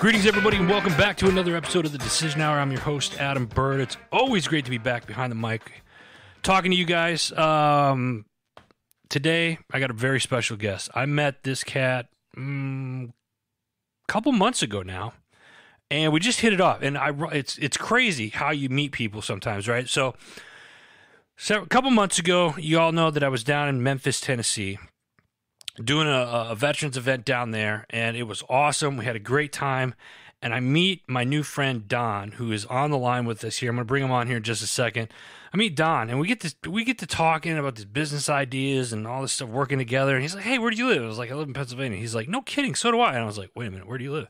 Greetings, everybody, and welcome back to another episode of the Decision Hour. I'm your host, Adam Bird. It's always great to be back behind the mic talking to you guys. Today, I got a very special guest. I met this cat a couple months ago now, and we just hit it off. And it's crazy how you meet people sometimes, right? So a couple months ago, you all know that I was down in Memphis, Tennessee, doing a veterans event down there, and it was awesome. We had a great time, and I meet my new friend Don, who is on the line with us here. I'm going to bring him on here in just a second. I meet Don, and we get to talking about these business ideas and all this stuff, working together. And he's like, "Hey, where do you live?" I was like, "I live in Pennsylvania." He's like, "No kidding, so do I." And I was like, "Wait a minute, where do you live?"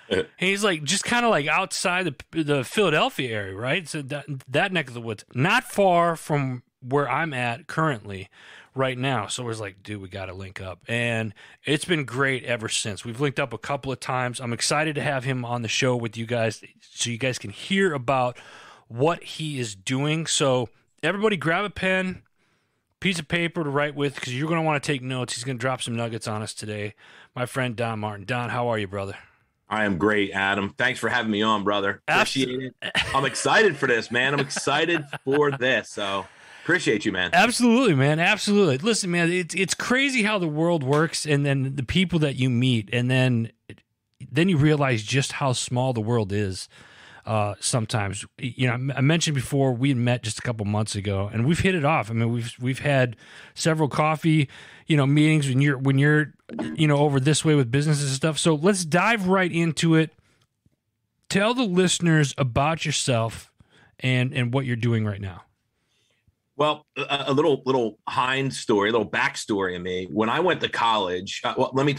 And he's like, just kind of like outside the Philadelphia area, right? So that neck of the woods, not far from where I'm at currently right now. So we're like, dude, we got to link up. And it's been great ever since. We've linked up a couple of times. I'm excited to have him on the show with you guys so you guys can hear about what he is doing. So everybody grab a pen, piece of paper to write with, because you're going to want to take notes. He's going to drop some nuggets on us today. My friend Don Martin. Don, how are you, brother? I am great, Adam. Thanks for having me on, brother. Appreciate it. I'm excited for this, man. I'm excited for this. So appreciate you, man. Absolutely, man. Absolutely. Listen, man, it's crazy how the world works, and then the people that you meet, and then you realize just how small the world is. Sometimes, you know, I mentioned before we had met just a couple months ago, and we've hit it off. I mean, we've had several coffee, meetings when you're over this way with businesses and stuff. So let's dive right into it. Tell the listeners about yourself and what you're doing right now. Well, a little hind story, a little backstory of me. When I went to college, let me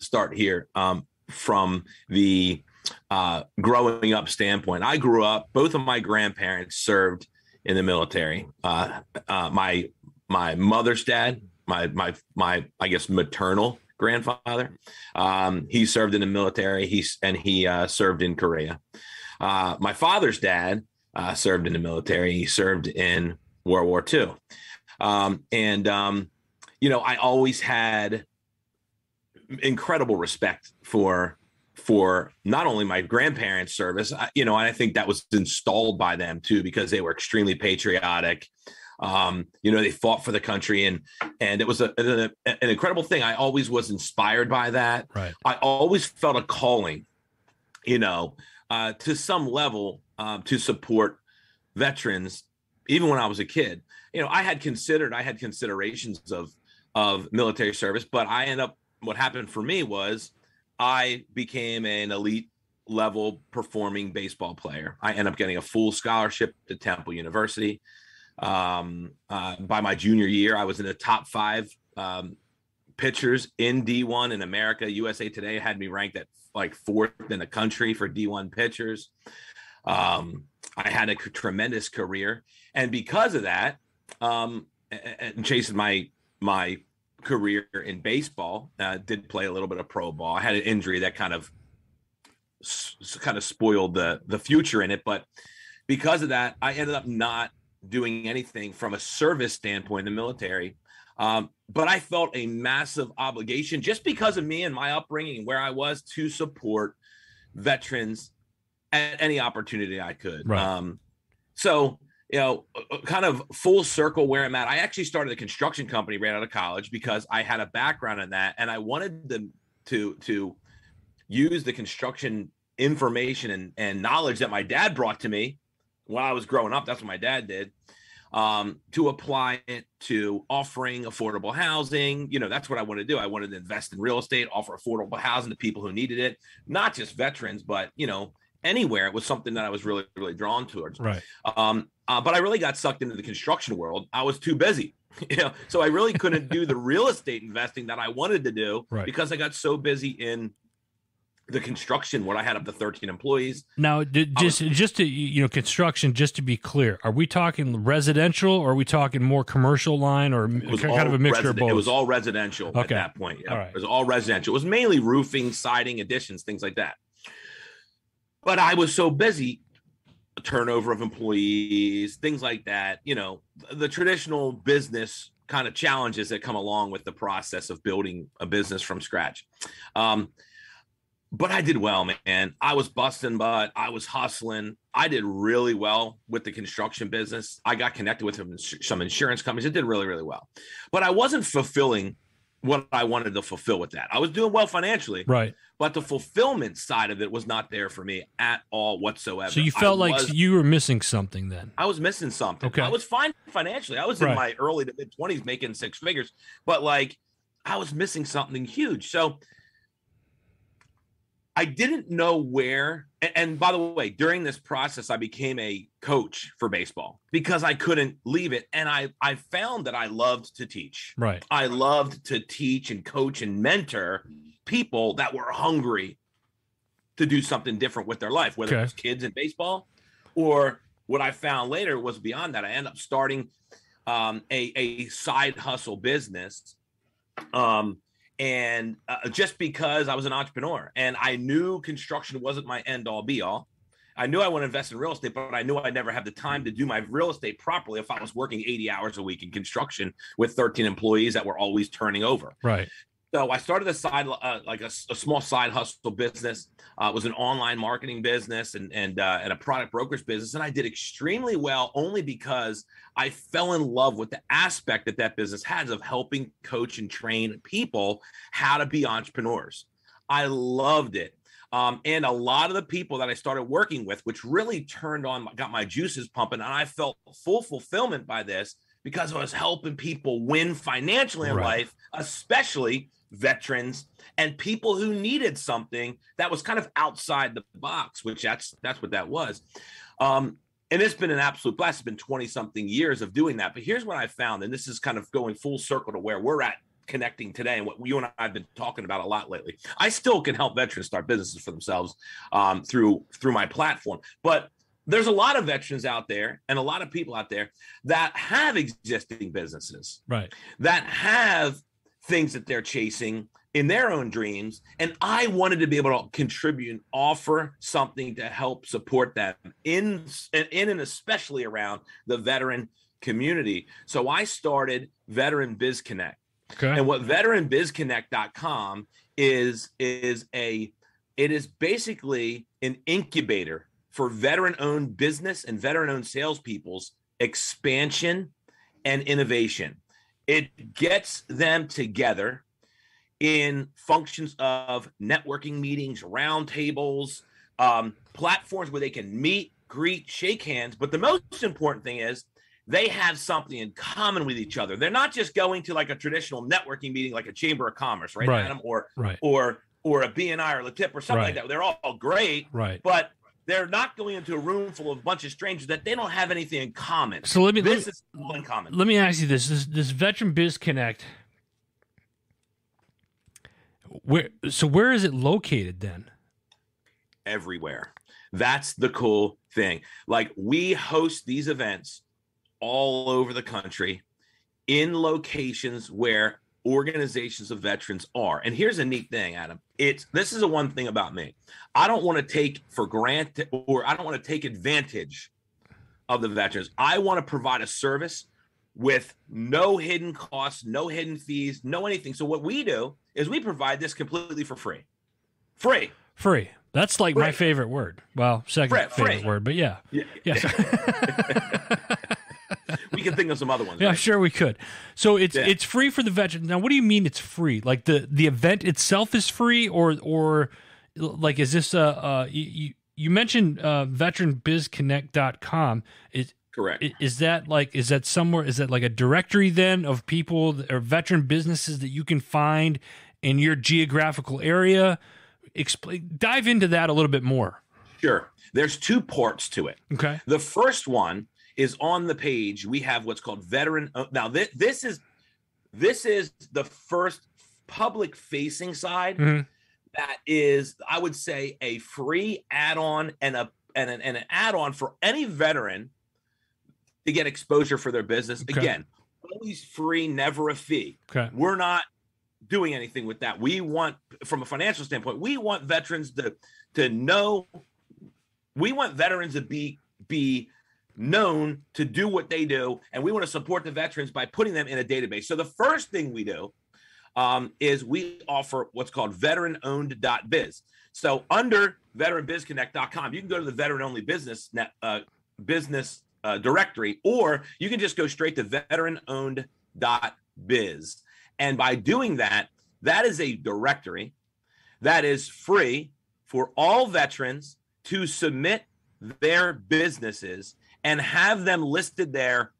start here from the growing up standpoint. I grew up, both of my grandparents served in the military. My mother's dad, my I guess maternal grandfather, he served in the military. He served in Korea. My father's dad served in the military. He served in World War II. I always had incredible respect for not only my grandparents' service, and I think that was installed by them too, because they were extremely patriotic. They fought for the country, and it was an incredible thing. I always was inspired by that. Right. I always felt a calling, to some level, to support veterans, even when I was a kid. I had considerations of military service, but what happened for me was I became an elite level performing baseball player. I ended up getting a full scholarship to Temple University. By my junior year, I was in the top 5 pitchers in D1 in America. USA Today had me ranked at like 4th in the country for D1 pitchers. I had a tremendous career. And because of that, and chasing my career in baseball, did play a little bit of pro ball. I had an injury that kind of spoiled the future in it. But because of that, I ended up not doing anything from a service standpoint in the military. But I felt a massive obligation just because of me and my upbringing and where I was to support veterans at any opportunity I could. Right. Kind of full circle where I'm at. I actually started a construction company right out of college because I had a background in that, and I wanted them to use the construction information and knowledge that my dad brought to me while I was growing up. That's what my dad did, to apply it to offering affordable housing. That's what I wanted to do. I wanted to invest in real estate, offer affordable housing to people who needed it, not just veterans, but anywhere. It was something that I was really, really drawn towards. Right. But I really got sucked into the construction world. I was too busy, so I really couldn't do the real estate investing that I wanted to do, right, because I got so busy in the construction where I had up to 13 employees. Now, just to construction, just to be clear, are we talking residential, or are we talking more commercial line, or kind of a mixture of both? It was all residential at that point. Yeah. All right. It was all residential. It was mainly roofing, siding, additions, things like that. But I was so busy, turnover of employees, things like that, the traditional business kind of challenges that come along with the process of building a business from scratch. but I did well, man. I was busting butt. I was hustling. I did really well with the construction business. I got connected with some insurance companies. It did really, really well. But I wasn't fulfilling what I wanted to fulfill with that. I was doing well financially, Right. but the fulfillment side of it was not there for me at all whatsoever. So you felt like you were missing something then. I was missing something. Okay. I was fine financially. I was in my early to mid 20s making six figures, but like I was missing something huge. So I didn't know where. And by the way, during this process, I became a coach for baseball because I couldn't leave it. And I found that I loved to teach. Right. I loved to teach and coach and mentor people that were hungry to do something different with their life, whether it was kids in baseball or what I found later was beyond that. I ended up starting a side hustle business. And just because I was an entrepreneur and I knew construction wasn't my end all be all. I knew I wanted to invest in real estate, but I knew I'd never have the time to do my real estate properly if I was working 80 hours a week in construction with 13 employees that were always turning over. Right. So I started a side, like a small side hustle business. It was an online marketing business and a product brokerage business. And I did extremely well only because I fell in love with the aspect that business has of helping coach and train people how to be entrepreneurs. I loved it. And a lot of the people that I started working with, which really got my juices pumping. And I felt full fulfillment by this because I was helping people win financially in life, especially veterans and people who needed something that was kind of outside the box, which that's what that was. And it's been an absolute blast. It's been 20 something years of doing that. But here's what I found, and this is kind of going full circle to where we're at connecting today and what you and I have been talking about a lot lately. I still can help veterans start businesses for themselves through my platform. But there's a lot of veterans out there and a lot of people out there that have existing businesses, right, that have things that they're chasing in their own dreams. And I wanted to be able to contribute and offer something to help support them in and especially around the veteran community. So I started Veteran Biz Connect. Okay. And what veteranbizconnect.com is basically an incubator for veteran-owned business and veteran-owned salespeople's expansion and innovation. It gets them together in functions of networking meetings, roundtables, platforms where they can meet, greet, shake hands. But the most important thing is they have something in common with each other. They're not just going to like a traditional networking meeting, like a Chamber of Commerce, right, Adam, or a BNI or LaTip or something like that. They're all great, but they're not going into a room full of a bunch of strangers that they don't have anything in common. So let me ask you this Veteran Biz Connect. Where is it located then? Everywhere. That's the cool thing. Like we host these events all over the country in locations where organizations of veterans are. And here's a neat thing, Adam. This is the one thing about me. I don't want to take for granted, or I don't want to take advantage of the veterans. I want to provide a service with no hidden costs, no hidden fees, no anything. So what we do is we provide this completely for free. Free. That's like my favorite word. Well, second favorite word, but yeah. Yes. We can think of some other ones. Yeah, right? Sure we could. So it's free for the veterans. Now, what do you mean it's free? Like the event itself is free, or like is this you mentioned veteranbizconnect.com. Correct. Is that somewhere? Is that like a directory then of people or veteran businesses that you can find in your geographical area? Dive into that a little bit more. Sure. There's two parts to it. Okay. The first one is on the page. We have what's called veteran. Now this is the first public facing side that is, I would say, a free add-on and an add-on for any veteran to get exposure for their business. Okay. Again, always free, never a fee. Okay. We're not doing anything with that. We want, from a financial standpoint, we want veterans to know. We want veterans to be known to do what they do, and we want to support the veterans by putting them in a database. So the first thing we do is we offer what's called veteran-owned.biz. So under veteranbizconnect.com, you can go to the veteran only business directory, or you can just go straight to veteranowned.biz. And by doing that, that is a directory that is free for all veterans to submit their businesses and have them listed there,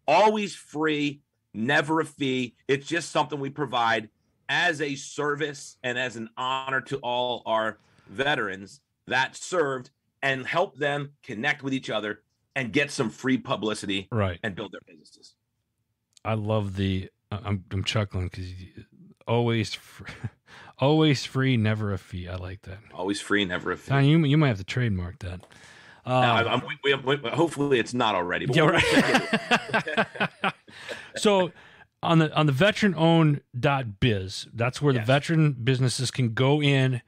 always free, never a fee. It's just something we provide as a service and as an honor to all our veterans that served, and help them connect with each other and get some free publicity, right, and build their businesses. I love the I'm chuckling because always always free, never a fee. I like that. Always free, never a fee. Don, you might have to trademark that. Hopefully it's not already. But yeah, right. So on the veteranowned.biz, that's where the veteran businesses can go in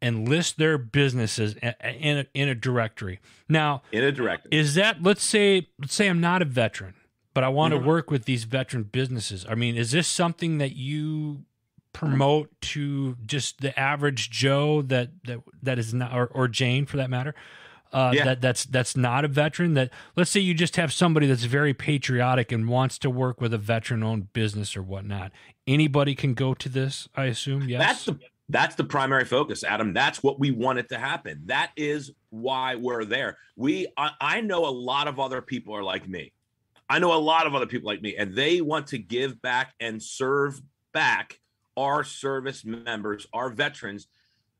and list their businesses in a directory. Now, in a directory, is that, let's say I'm not a veteran, but I want to work with these veteran businesses. I mean, is this something that you promote to just the average Joe that is not, or Jane for that matter, that's not a veteran? That, let's say you just have somebody that's very patriotic and wants to work with a veteran-owned business or whatnot. Anybody can go to this, I assume. Yes, that's the primary focus, Adam. That's what we want it to happen. That is why we're there. I know a lot of other people are like me. I know a lot of other people like me, and they want to give back and serve back our service members, our veterans,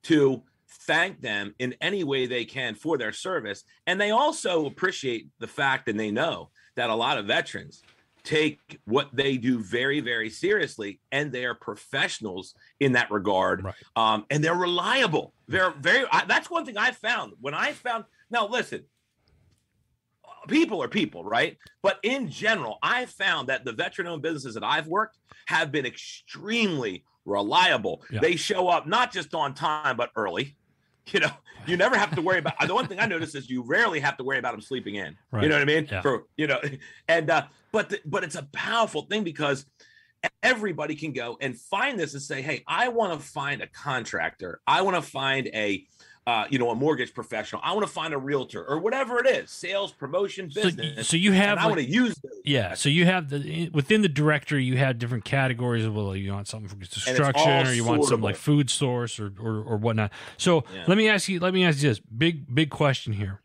to thank them in any way they can for their service. And they also appreciate the fact, and they know that a lot of veterans take what they do very, very seriously, and they are professionals in that regard. Right. And they're reliable. That's one thing I found now listen, people are people, right? But in general, I found that the veteran-owned businesses that I've worked have been extremely reliable. Yeah. They show up not just on time, but early. You know, you never have to worry about. The one thing I noticed is you rarely have to worry about them sleeping in. Right. You know what I mean? Yeah. But it's a powerful thing because everybody can go and find this and say, hey, I want to find a contractor. I want to find a mortgage professional. I want to find a realtor or whatever it is, sales, promotion, business. So you have, I want to use those. Yeah. So you have within the directory, you have different categories of, well, you want something for construction, or you want something like food source or whatnot. So let me ask you this big question here.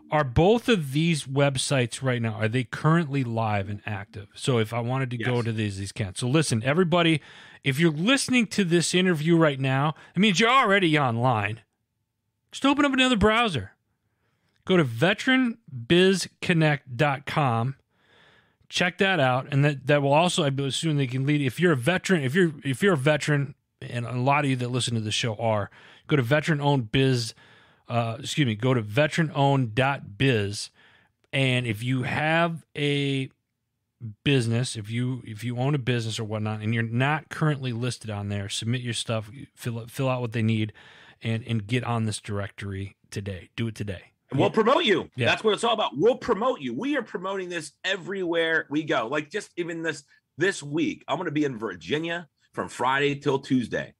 Are both of these websites right now, are they currently live and active? So if I wanted to go to these can. So listen, everybody, if you're listening to this interview right now, it means you're already online. Just open up another browser. Go to veteranbizconnect.com. Check that out, and that will also, I assume, they can lead. If you're a veteran, if you're a veteran, and a lot of you that listen to the show are, go to veteran-owned.biz, go to veteran-owned.biz, and if you have a business, if you own a business or whatnot, and you're not currently listed on there, submit your stuff, fill out what they need, and get on this directory today. Do it today. And we'll promote you. Yeah. That's what it's all about. We'll promote you. We are promoting this everywhere we go. Like just even this week, I'm going to be in Virginia from Friday till Tuesday,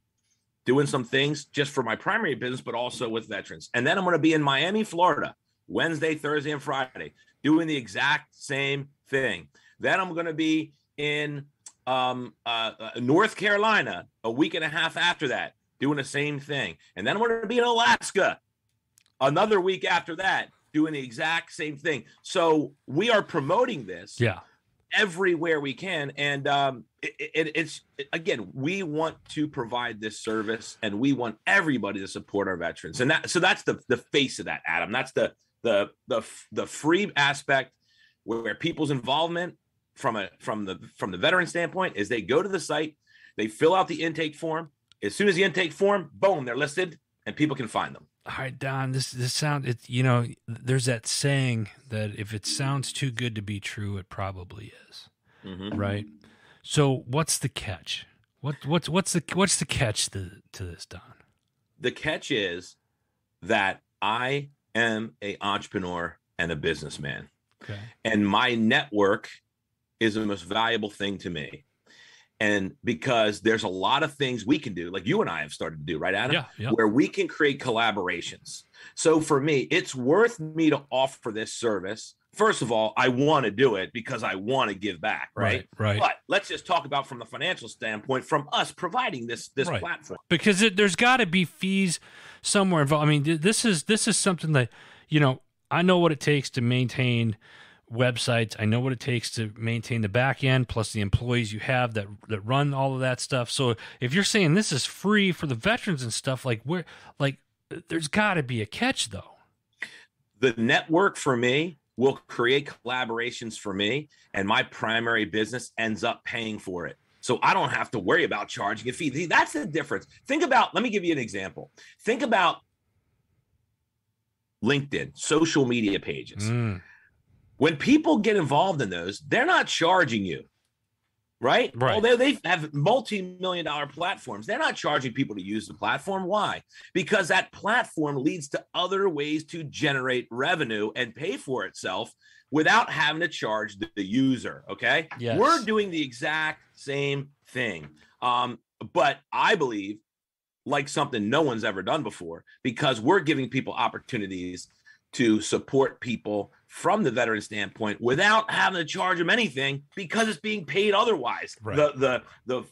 doing some things just for my primary business, but also with veterans. And then I'm going to be in Miami, Florida, Wednesday, Thursday, and Friday, doing the exact same thing. Then I'm going to be in North Carolina a week and a half after that, doing the same thing. And then I'm going to be in Alaska another week after that, doing the exact same thing. So we are promoting this everywhere we can. And it's again, we want to provide this service, and we want everybody to support our veterans. And that's the face of that, Adam. That's the free aspect, where people's involvement from the veteran standpoint is they go to the site, they fill out the intake form. As soon as the intake form, boom, they're listed, and people can find them. All right, Don, this sound, there's that saying that if it sounds too good to be true, it probably is. Mm-hmm. Right? So what's the catch? What's the catch to this, Don? The catch is that I am an entrepreneur and a businessman. Okay. And my network is the most valuable thing to me. And because there's a lot of things we can do, like you and I have started to do, right, Adam? Yeah. Where we can create collaborations. So for me, it's worth me to offer this service. First of all, I want to do it because I want to give back, right? Right. But let's just talk about from the financial standpoint, from us providing this right. platform. Because there's got to be fees somewhere involved. I mean, this is something that, I know what it takes to maintain websites. I know what it takes to maintain the back end, plus the employees you have that run all of that stuff. So if you're saying this is free for the veterans and stuff, there's got to be a catch, though. The network for me will create collaborations for me, and my primary business ends up paying for it. So I don't have to worry about charging a fee. See, that's the difference. Let me give you an example. Think about LinkedIn, social media pages. When people get involved in those, they're not charging you, right? Although they have multi-million-dollar platforms, they're not charging people to use the platform. Why? Because that platform leads to other ways to generate revenue and pay for itself without having to charge the user, okay? Yes. We're doing the exact same thing. But I believe like something no one's ever done before, because we're giving people opportunities to support people from the veteran standpoint without having to charge them anything, because it's being paid otherwise. Right.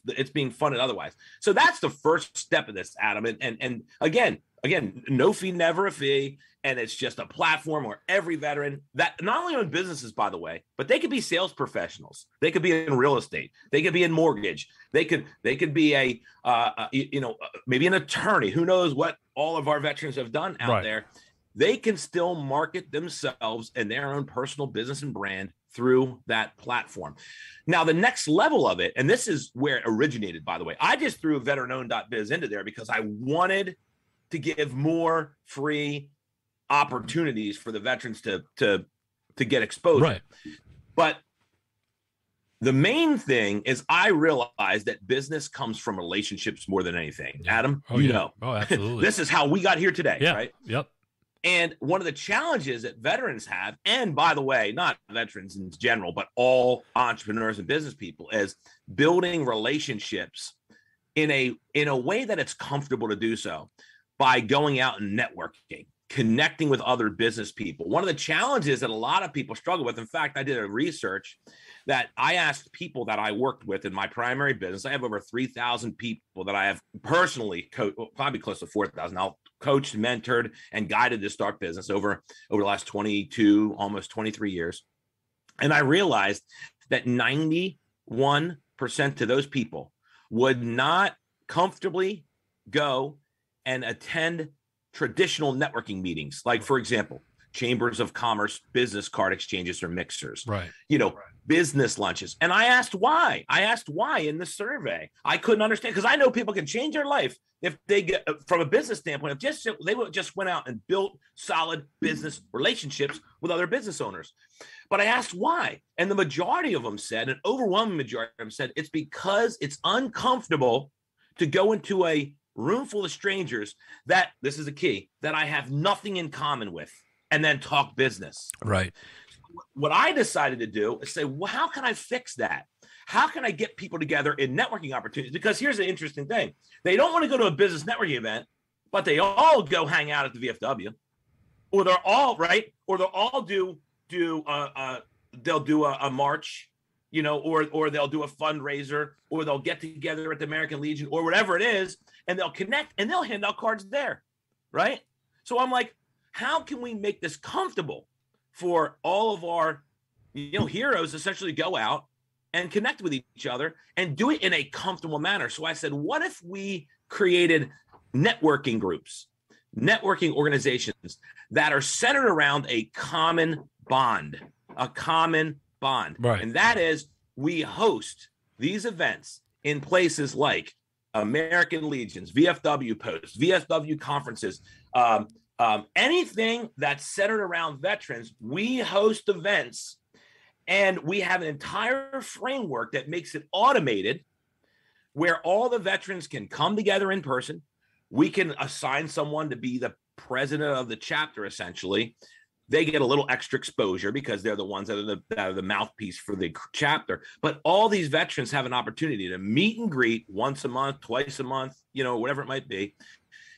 It's being funded otherwise. So that's the first step of this, Adam. And again, no fee, never a fee. And it's just a platform where every veteran that not only own businesses, by the way, but they could be sales professionals. They could be in real estate. They could be in mortgage. They could be maybe an attorney. Who knows what all of our veterans have done out there. They can still market themselves and their own personal business and brand through that platform. Now, the next level of it, and this is where it originated, by the way, I just threw veteranowned.biz into there because I wanted to give more free opportunities for the veterans to get exposure. Right. But the main thing is I realized that business comes from relationships more than anything. Adam, know. Oh, absolutely. This is how we got here today, right? Yep. And one of the challenges that veterans have, and by the way, not veterans in general, but all entrepreneurs and business people, is building relationships in a way that it's comfortable to do so by going out and networking, connecting with other business people. One of the challenges that a lot of people struggle with, in fact, I did a research that I asked people that I worked with in my primary business. I have over 3,000 people that I have personally coached, probably close to 4,000. I'll coached, mentored, and guided to start business over the last 22, almost 23 years. And I realized that 91% of those people would not comfortably go and attend traditional networking meetings. Like, for example, chambers of commerce, business card exchanges, or mixers, business lunches. And I asked why. In the survey. I couldn't understand, because I know people can change their life if they get, from a business standpoint, they just went out and built solid business relationships with other business owners. But I asked why. And the majority of them said, an overwhelming majority of them said, it's because it's uncomfortable to go into a room full of strangers that, this is the key, that I have nothing in common with, and then talk business. Right. What I decided to do is say, well, how can I fix that? How can I get people together in networking opportunities? Because here's the interesting thing. They don't want to go to a business networking event, but they all go hang out at the VFW, or they're all or they'll all do they'll do a march, or they'll do a fundraiser, or they'll get together at the American Legion, or whatever it is, and they'll connect and they'll hand out cards there, right? So I'm like, how can we make this comfortable for all of our, heroes essentially go out and connect with each other and do it in a comfortable manner? So I said, what if we created networking groups, networking organizations that are centered around a common bond? Right. And that is, we host these events in places like American Legions, VFW posts, VFW conferences, anything that's centered around veterans. We host events, and we have an entire framework that makes it automated, where all the veterans can come together in person. We can assign someone to be the president of the chapter, essentially. they get a little extra exposure because they're the ones that are the mouthpiece for the chapter. But all these veterans have an opportunity to meet and greet once a month, twice a month, whatever it might be,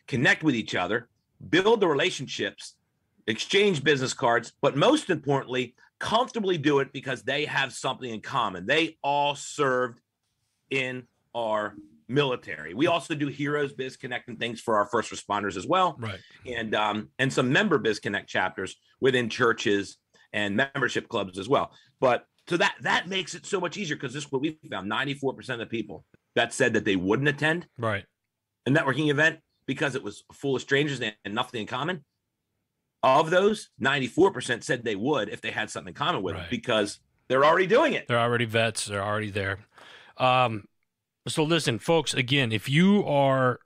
connect with each other, build the relationships, exchange business cards, but most importantly, comfortably do it because they have something in common. They all served in our military. We also do Heroes Biz Connect and things for our first responders as well. Right. And some member Biz Connect chapters within churches and membership clubs as well. But so that makes it so much easier, because this is what we found. 94% of the people that said that they wouldn't attend right. a networking event because it was full of strangers and nothing in common. Of those, 94% said they would if they had something in common with it, because they're already doing it. They're already vets. They're already there. So listen, folks, again, if you are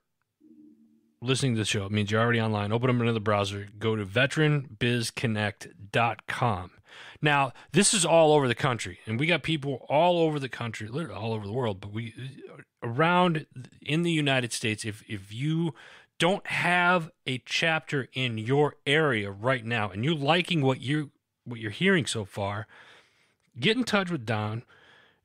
listening to the show, it means you're already online. Open up another browser. Go to veteranbizconnect.com. Now, this is all over the country, and we got people all over the country, literally all over the world, but we around in the United States. If you don't have a chapter in your area right now, and you're liking what you're hearing so far, get in touch with Don.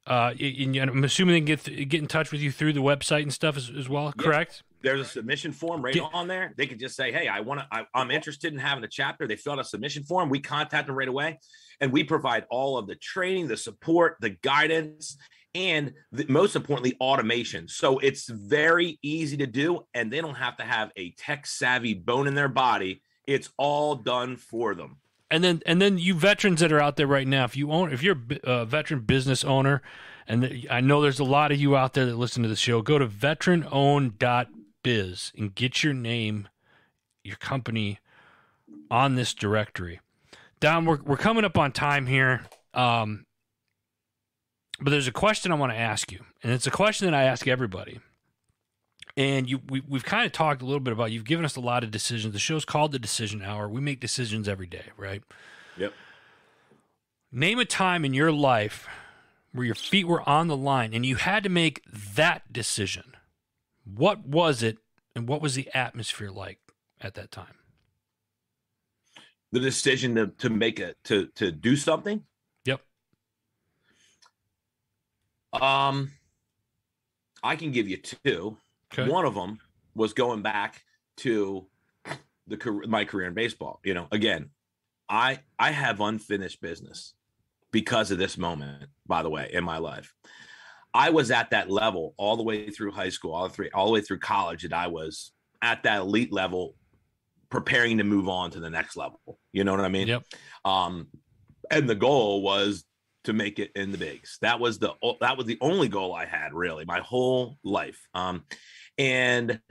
And I'm assuming they can get in touch with you through the website and stuff as well, correct? There's a submission form on there. They could just say, hey, I'm interested in having a chapter. They fill out a submission form. We contact them right away, and we provide all of the training, the support, the guidance, and most importantly, automation. So it's very easy to do, and they don't have to have a tech-savvy bone in their body. It's all done for them. And then you veterans that are out there right now, if you're a veteran business owner, and I know there's a lot of you out there that listen to the show, go to veteranowned.biz and get your name, your company on this directory. Don, we're coming up on time here, but there's a question I want to ask you, and it's a question that I ask everybody. And we've kind of talked a little bit about, you've given us a lot of decisions. The show's called The Decision Hour. We make decisions every day, right? Yep. Name a time in your life where your feet were on the line and you had to make that decision. What was it, and what was the atmosphere like at that time? The decision to make it, to do something? Yep. I can give you two. Okay. One of them was going back to my career in baseball. Again, I have unfinished business because of this moment, by the way, in my life. I was at that level all the way through high school, all the way through college, that I was at that elite level, preparing to move on to the next level. You know what I mean? Yep. And the goal was to make it in the bigs. That was the only goal I had, really, my whole life. And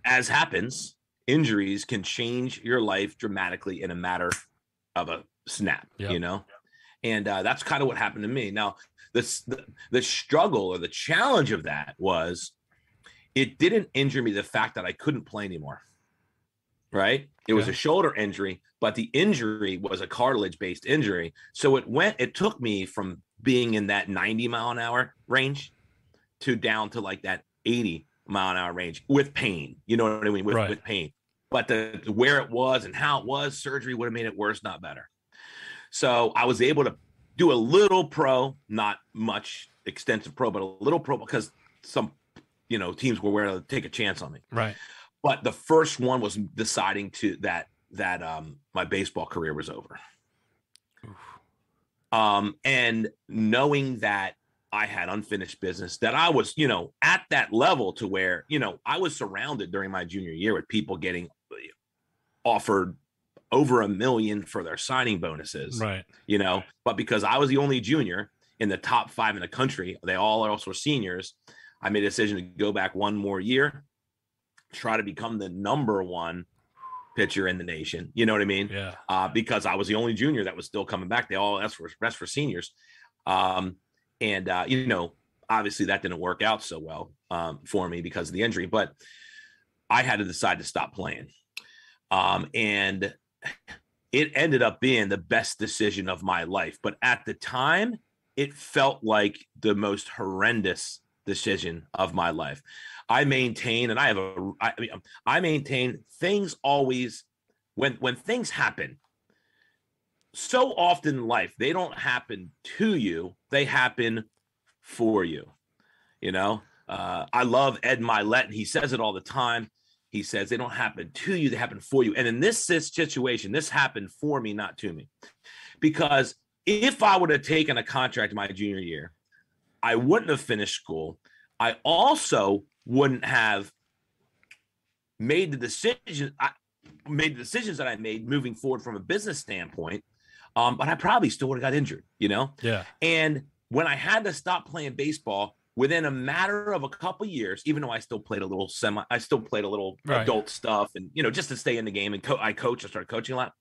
as happens, injuries can change your life dramatically in a matter of a snap, yep. And that's kind of what happened to me. Now, the struggle or the challenge of that was, it didn't injure me the fact that I couldn't play anymore, right? It was a shoulder injury, but the injury was a cartilage-based injury. So it took me from being in that 90-mile-an-hour range to down to like that 80-mile-an-hour range with pain. You know what I mean? With pain. But where it was and how it was, surgery would have made it worse, not better. So I was able to do a little pro, not much extensive pro, but a little pro, because some, teams were willing to take a chance on me. Right. But the first one was deciding that my baseball career was over. And knowing that I had unfinished business, that I was, at that level to where, I was surrounded during my junior year with people getting offered over $1 million for their signing bonuses, right? But because I was the only junior in the top 5 in the country, they all are also seniors. I made a decision to go back one more year, try to become the number 1 pitcher in the nation. You know what I mean? Yeah. Because I was the only junior that was still coming back. That's for seniors. Obviously that didn't work out so well for me because of the injury, but I had to decide to stop playing. And it ended up being the best decision of my life. But at the time, it felt like the most horrendous decision of my life. I maintain things always when things happen, so often in life, they don't happen to you, they happen for you. You know, I love Ed Milet, and he says it all the time. He says they don't happen to you, they happen for you. And in this situation, this happened for me, not to me. Because if I would have taken a contract my junior year, I wouldn't have finished school. I also wouldn't have made the decisions that I made moving forward from a business standpoint. But I probably still would have got injured, you know? Yeah. And when I had to stop playing baseball within a matter of a couple of years, even though I still played a little right. adult stuff and, you know, just to stay in the game, and I started coaching a lot,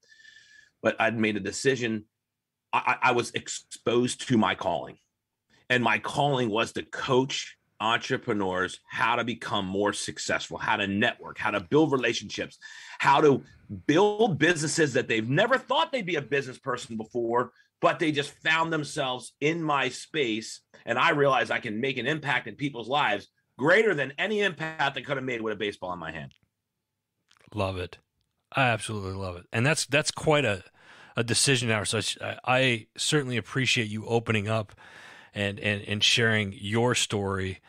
but I'd made a decision. I was exposed to my calling, and my calling was to coach entrepreneurs how to become more successful, how to network, how to build relationships, how to build businesses that they've never thought they'd be a business person before, but they just found themselves in my space. And I realized I can make an impact in people's lives greater than any impact I could have made with a baseball in my hand. Love it. I absolutely love it. And that's quite a decision hour. So I certainly appreciate you opening up and sharing your story.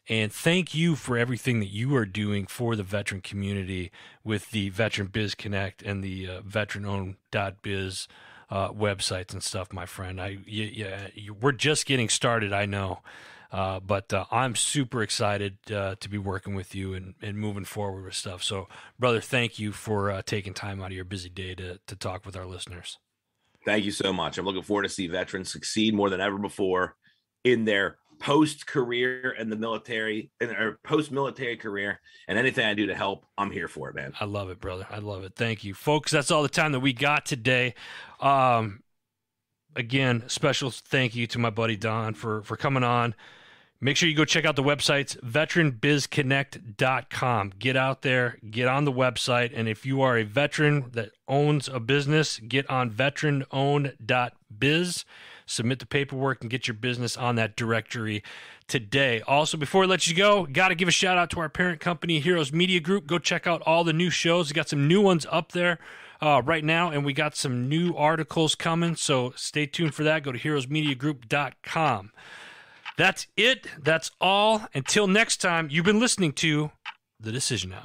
And thank you for everything that you are doing for the veteran community with the Veteran Biz Connect and the veteranowned.biz websites and stuff, my friend. We're just getting started, I know. But I'm super excited to be working with you and moving forward with stuff. So, brother, thank you for taking time out of your busy day to talk with our listeners. Thank you so much. I'm looking forward to see veterans succeed more than ever before in their post-career in the military, in their post-military career, and anything I do to help, I'm here for it, man. I love it, brother. I love it. Thank you, folks. That's all the time that we got today. Again, special thank you to my buddy Don for coming on. Make sure you go check out the websites, veteranbizconnect.com. Get out there, get on the website, and if you are a veteran that owns a business, get on veteranowned.biz. Submit the paperwork and get your business on that directory today. Also, before I let you go, got to give a shout out to our parent company, Heroes Media Group. Go check out all the new shows. We got some new ones up there right now, and we got some new articles coming, so stay tuned for that. Go to heroesmediagroup.com. That's it. That's all. Until next time, you've been listening to The Decision Hour.